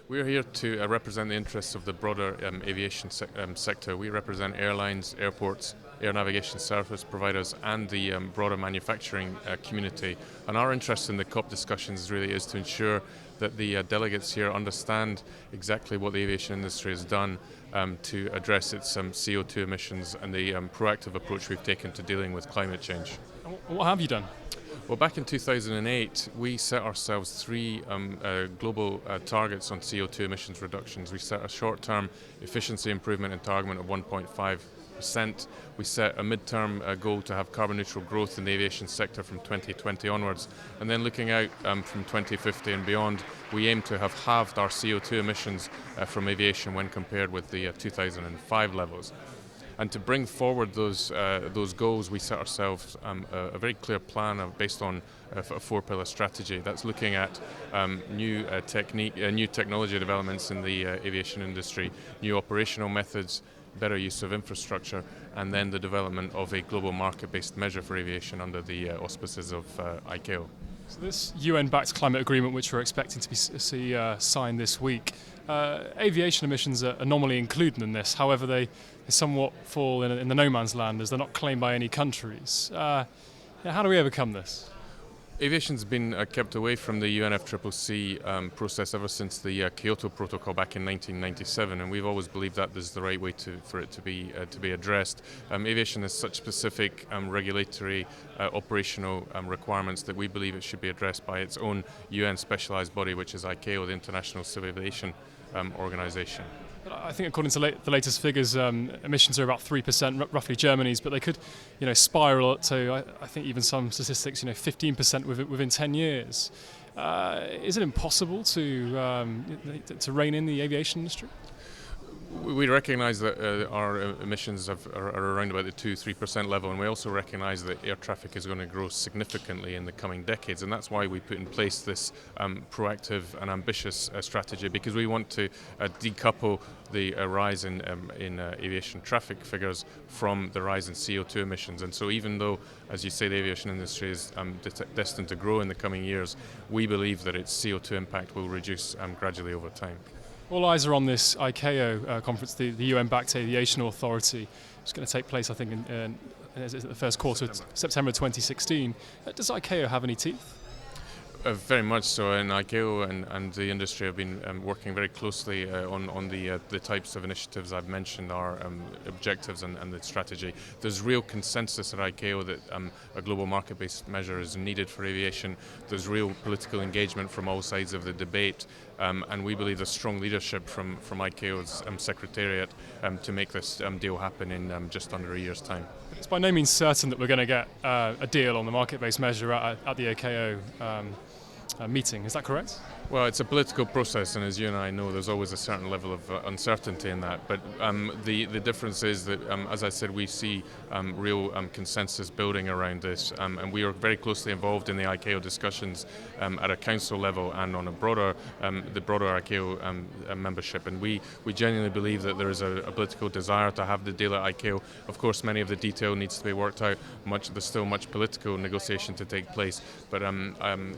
We're here to represent the interests of the broader aviation sector. We represent airlines, airports, air navigation service providers and the broader manufacturing community. And our interest in the COP discussions really is to ensure that the delegates here understand exactly what the aviation industry has done to address its CO2 emissions and the proactive approach we've taken to dealing with climate change. What have you done? Well, back in 2008, we set ourselves three global targets on CO2 emissions reductions. We set a short-term efficiency improvement and target of 1.5%. We set a mid-term goal to have carbon neutral growth in the aviation sector from 2020 onwards. And then looking out from 2050 and beyond, we aim to have halved our CO2 emissions from aviation when compared with the 2005 levels. And to bring forward those goals, we set ourselves a very clear plan based on a four-pillar strategy that's looking at new technology developments in the aviation industry, new operational methods, better use of infrastructure, and then the development of a global market-based measure for aviation under the auspices of ICAO. So this UN-backed climate agreement, which we're expecting to see signed this week, aviation emissions are normally included in this. However, they somewhat fall in the no man's land as they're not claimed by any countries. How do we overcome this? Aviation's been kept away from the UNFCCC process ever since the Kyoto Protocol back in 1997, and we've always believed that this is the right way for it to be addressed. Aviation has such specific regulatory operational requirements that we believe it should be addressed by its own UN specialised body, which is ICAO, the International Civil Aviation Organisation. I think according to the latest figures, emissions are about 3%, roughly Germany's, but they could, spiral up to, I think even some statistics, 15% within 10 years. Is it impossible to rein in the aviation industry? We recognise that our emissions are around about the 2-3% level, and we also recognise that air traffic is going to grow significantly in the coming decades, and that's why we put in place this proactive and ambitious strategy, because we want to decouple the rise in aviation traffic figures from the rise in CO2 emissions. And so even though, as you say, the aviation industry is destined to grow in the coming years, we believe that its CO2 impact will reduce gradually over time. All eyes are on this ICAO conference, the UN-backed aviation authority. It's going to take place, I think, in the first quarter of September 2016. Does ICAO have any teeth? Very much so, and ICAO and the industry have been working very closely on the types of initiatives I've mentioned, our objectives and the strategy. There's real consensus at ICAO that a global market-based measure is needed for aviation. There's real political engagement from all sides of the debate, and we believe there's strong leadership from ICAO's secretariat to make this deal happen in just under a year's time. It's by no means certain that we're going to get a deal on the market-based measure at the ICAO meeting. Is that correct? Well, it's a political process, and as you and I know, there's always a certain level of uncertainty in that. But the difference is that, as I said, we see real consensus building around this, and we are very closely involved in the ICAO discussions at a council level and on the broader ICAO membership. And we genuinely believe that there is a political desire to have the deal at ICAO. Of course, many of the detail needs to be worked out. There's still much political negotiation to take place, but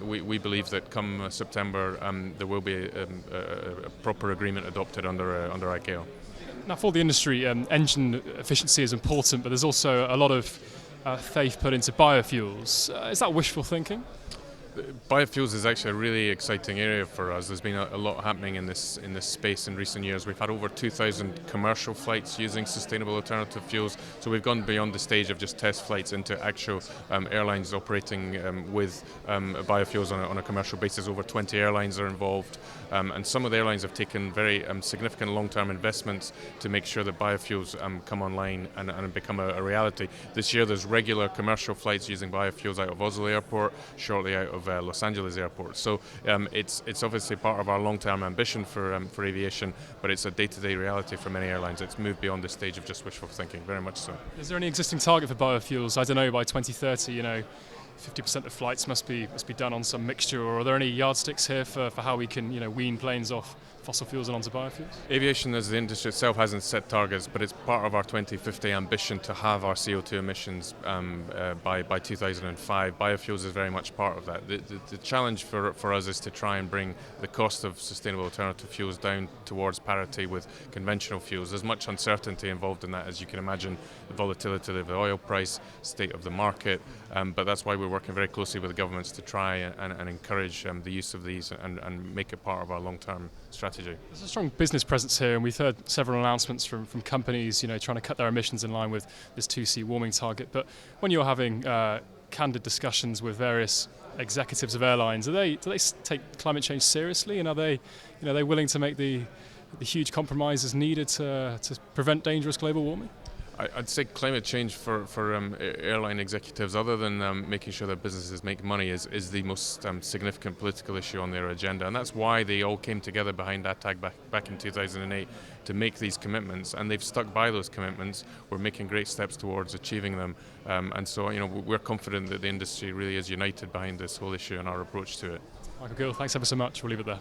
we believe that come September, there will be a proper agreement adopted under ICAO. Now, for the industry, engine efficiency is important, but there's also a lot of faith put into biofuels. Is that wishful thinking? Biofuels is actually a really exciting area for us. There's been a lot happening in this space in recent years. We've had over 2,000 commercial flights using sustainable alternative fuels, so we've gone beyond the stage of just test flights into actual airlines operating with biofuels on a commercial basis. Over 20 airlines are involved, and some of the airlines have taken very significant long-term investments to make sure that biofuels come online and become a reality. This year there's regular commercial flights using biofuels out of Oslo Airport, shortly out of Los Angeles Airport. So it's obviously part of our long-term ambition for aviation, but it's a day-to-day reality for many airlines. It's moved beyond the stage of just wishful thinking, very much so. Is there any existing target for biofuels? I don't know, by 2030, 50% of flights must be done on some mixture, or are there any yardsticks here for how we can wean planes off fossil fuels and onto biofuels? Aviation as the industry itself hasn't set targets, but it's part of our 2050 ambition to have our CO2 emissions by 2005. Biofuels is very much part of that. The challenge for us is to try and bring the cost of sustainable alternative fuels down towards parity with conventional fuels. There's much uncertainty involved in that, as you can imagine, the volatility of the oil price, state of the market, but that's why we're working very closely with the governments to try and encourage the use of these and make it part of our long-term strategy. There's a strong business presence here, and we've heard several announcements from companies, trying to cut their emissions in line with this 2C warming target. But when you're having candid discussions with various executives of airlines, do they take climate change seriously, and are they willing to make the huge compromises needed to prevent dangerous global warming? I'd say climate change for airline executives, other than making sure their businesses make money, is the most significant political issue on their agenda, and that's why they all came together behind ATAG back in 2008 to make these commitments, and they've stuck by those commitments. We're making great steps towards achieving them, and so we're confident that the industry really is united behind this whole issue and our approach to it. Michael Gill, thanks ever so much. We'll leave it there.